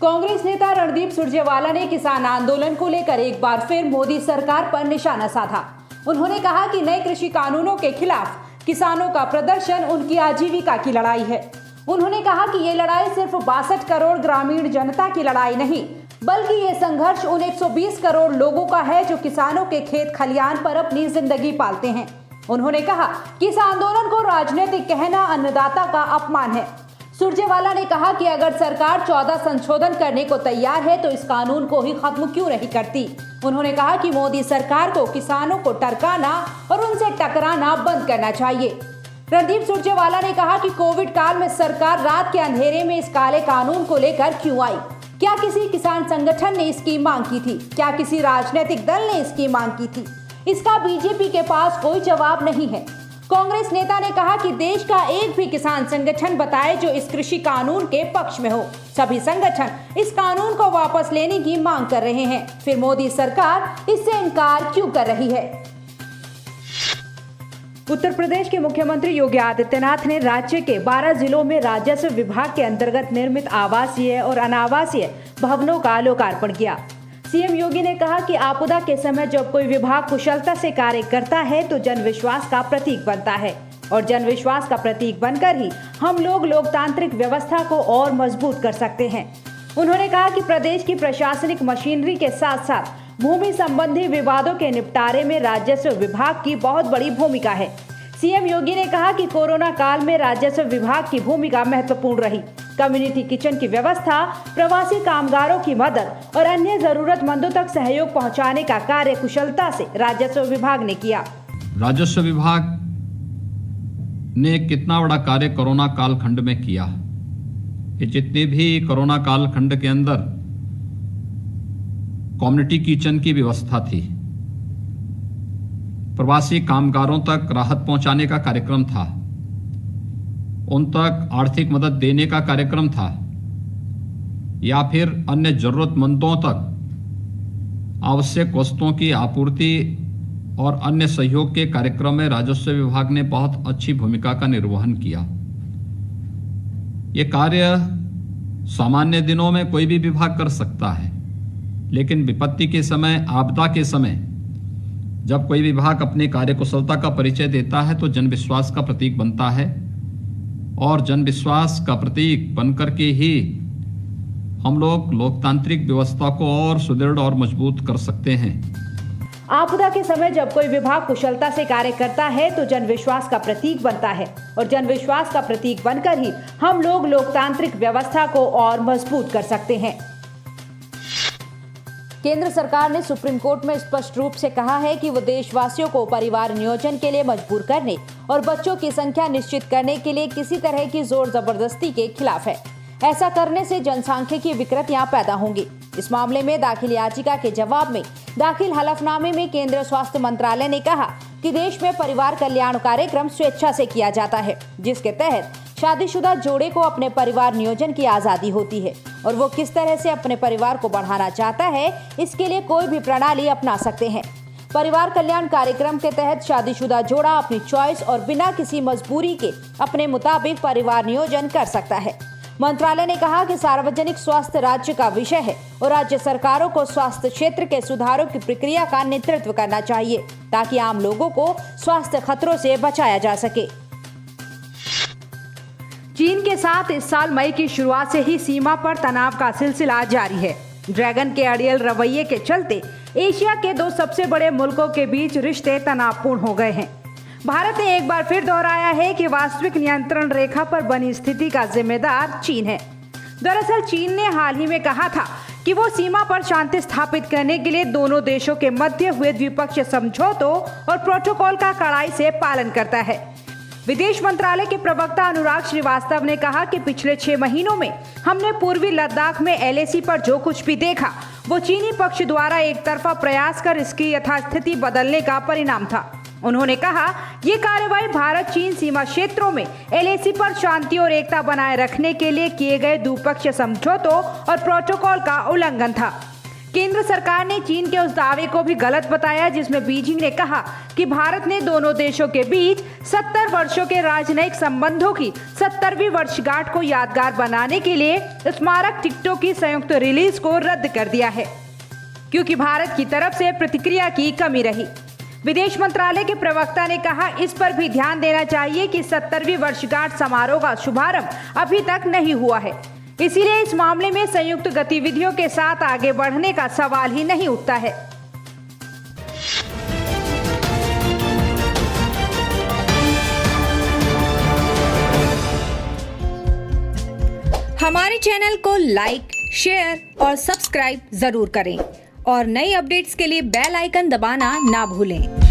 कांग्रेस नेता रणदीप सुरजेवाला ने किसान आंदोलन को लेकर एक बार फिर मोदी सरकार पर निशाना साधा। उन्होंने कहा कि नए कृषि कानूनों के खिलाफ किसानों का प्रदर्शन उनकी आजीविका की लड़ाई है। उन्होंने कहा कि ये लड़ाई सिर्फ 62 करोड़ ग्रामीण जनता की लड़ाई नहीं, बल्कि ये संघर्ष उन 120 करोड़ लोगों का है जो किसानों के खेत खलियान पर अपनी जिंदगी पालते हैं। उन्होंने कहा कि इस आंदोलन को राजनीतिक कहना अन्नदाता का अपमान है। सुरजेवाला ने कहा कि अगर सरकार 14 संशोधन करने को तैयार है तो इस कानून को ही खत्म क्यों नहीं करती। उन्होंने कहा कि मोदी सरकार को किसानों को टरकाना और उनसे टकराना बंद करना चाहिए। रणदीप सुरजेवाला ने कहा कि कोविड काल में सरकार रात के अंधेरे में इस काले कानून को लेकर क्यों आई। क्या किसी किसान संगठन ने इसकी मांग की थी? क्या किसी राजनीतिक दल ने इसकी मांग की थी? इसका बीजेपी के पास कोई जवाब नहीं है। कांग्रेस नेता ने कहा कि देश का एक भी किसान संगठन बताए जो इस कृषि कानून के पक्ष में हो। सभी संगठन इस कानून को वापस लेने की मांग कर रहे हैं, फिर मोदी सरकार इससे इनकार क्यों कर रही है। उत्तर प्रदेश के मुख्यमंत्री योगी आदित्यनाथ ने राज्य के 12 जिलों में राजस्व विभाग के अंतर्गत निर्मित आवासीय और अनावासीय भवनों का लोकार्पण किया। सीएम योगी ने कहा कि आपदा के समय जब कोई विभाग कुशलता से कार्य करता है तो जनविश्वास का प्रतीक बनता है और जनविश्वास का प्रतीक बनकर ही हम लोग लोकतांत्रिक व्यवस्था को और मजबूत कर सकते हैं। उन्होंने कहा कि प्रदेश की प्रशासनिक मशीनरी के साथ साथ भूमि संबंधी विवादों के निपटारे में राजस्व विभाग की बहुत बड़ी भूमिका है। सीएम योगी ने कहा कि कोरोना काल में राजस्व विभाग की भूमिका महत्वपूर्ण रही। कम्युनिटी किचन की व्यवस्था, प्रवासी कामगारों की मदद और अन्य जरूरतमंदों तक सहयोग पहुंचाने का कार्य कुशलता से राजस्व विभाग ने किया। राजस्व विभाग ने कितना बड़ा कार्य कोरोना कालखंड में किया। ये जितने भी कोरोना कालखंड के अंदर कम्युनिटी किचन की व्यवस्था थी, प्रवासी कामगारों तक राहत पहुंचाने का कार्यक्रम था, उन तक आर्थिक मदद देने का कार्यक्रम था, या फिर अन्य जरूरतमंदों तक आवश्यक वस्तुओं की आपूर्ति और अन्य सहयोग के कार्यक्रम में राजस्व विभाग ने बहुत अच्छी भूमिका का निर्वहन किया। ये कार्य सामान्य दिनों में कोई भी विभाग कर सकता है, लेकिन विपत्ति के समय, आपदा के समय जब कोई विभाग अपने कार्यकुशलता का परिचय देता है तो जनविश्वास का प्रतीक बनता है और जनविश्वास का प्रतीक बनकर के ही हम लोग लोकतांत्रिक व्यवस्था को और सुदृढ़ और मजबूत कर सकते हैं। आपदा के समय जब कोई विभाग कुशलता से कार्य करता है तो जनविश्वास का प्रतीक बनता है और जनविश्वास का प्रतीक बनकर ही हम लोग लोकतांत्रिक व्यवस्था को और मजबूत कर सकते हैं। केंद्र सरकार ने सुप्रीम कोर्ट में स्पष्ट रूप से कहा है कि वो देशवासियों को परिवार नियोजन के लिए मजबूर करने और बच्चों की संख्या निश्चित करने के लिए किसी तरह की जोर जबरदस्ती के खिलाफ है। ऐसा करने से जनसांख्यिकीय विकृतियां पैदा होंगी। इस मामले में दाखिल याचिका के जवाब में दाखिल हलफनामे में केंद्रीय स्वास्थ्य मंत्रालय ने कहा कि देश में परिवार कल्याण कार्यक्रम स्वेच्छा से किया जाता है, जिसके तहत शादीशुदा जोड़े को अपने परिवार नियोजन की आजादी होती है और वो किस तरह से अपने परिवार को बढ़ाना चाहता है, इसके लिए कोई भी प्रणाली अपना सकते हैं। परिवार कल्याण कार्यक्रम के तहत शादीशुदा जोड़ा अपनी चॉइस और बिना किसी मजबूरी के अपने मुताबिक परिवार नियोजन कर सकता है। मंत्रालय ने कहा कि सार्वजनिक स्वास्थ्य राज्य का विषय है और राज्य सरकारों को स्वास्थ्य क्षेत्र के सुधारों की प्रक्रिया का नेतृत्व करना चाहिए ताकि आम लोगों को स्वास्थ्य खतरों से बचाया जा सके। चीन के साथ इस साल मई की शुरुआत से ही सीमा पर तनाव का सिलसिला जारी है। ड्रैगन के अड़ियल रवैये के चलते एशिया के दो सबसे बड़े मुल्कों के बीच रिश्ते तनावपूर्ण हो गए हैं। भारत ने एक बार फिर दोहराया है कि वास्तविक नियंत्रण रेखा पर बनी स्थिति का जिम्मेदार चीन है। दरअसल चीन ने हाल ही में कहा था कि वो सीमा पर शांति स्थापित करने के लिए दोनों देशों के मध्य हुए द्विपक्षीय समझौतों और प्रोटोकॉल का कड़ाई से पालन करता है। विदेश मंत्रालय के प्रवक्ता अनुराग श्रीवास्तव ने कहा कि पिछले 6 महीनों में हमने पूर्वी लद्दाख में LAC पर जो कुछ भी देखा वो चीनी पक्ष द्वारा एक तरफा प्रयास कर इसकी यथास्थिति बदलने का परिणाम था। उन्होंने कहा ये कार्रवाई भारत चीन सीमा क्षेत्रों में LAC पर शांति और एकता बनाए रखने के लिए किए गए द्विपक्षीय समझौतों और प्रोटोकॉल का उल्लंघन था। केंद्र सरकार ने चीन के उस दावे को भी गलत बताया जिसमें बीजिंग ने कहा कि भारत ने दोनों देशों के बीच 70 वर्षों के राजनयिक संबंधों की 70वीं वर्षगांठ को यादगार बनाने के लिए स्मारक टिकटों की संयुक्त रिलीज को रद्द कर दिया है, क्योंकि भारत की तरफ से प्रतिक्रिया की कमी रही। विदेश मंत्रालय के प्रवक्ता ने कहा, इस पर भी ध्यान देना चाहिए कि 70वीं वर्षगांठ समारोह का शुभारंभ अभी तक नहीं हुआ है, इसीलिए इस मामले में संयुक्त गतिविधियों के साथ आगे बढ़ने का सवाल ही नहीं उठता है। हमारे चैनल को लाइक, शेयर और सब्सक्राइब जरूर करें और नई अपडेट्स के लिए बेल आइकन दबाना ना भूलें।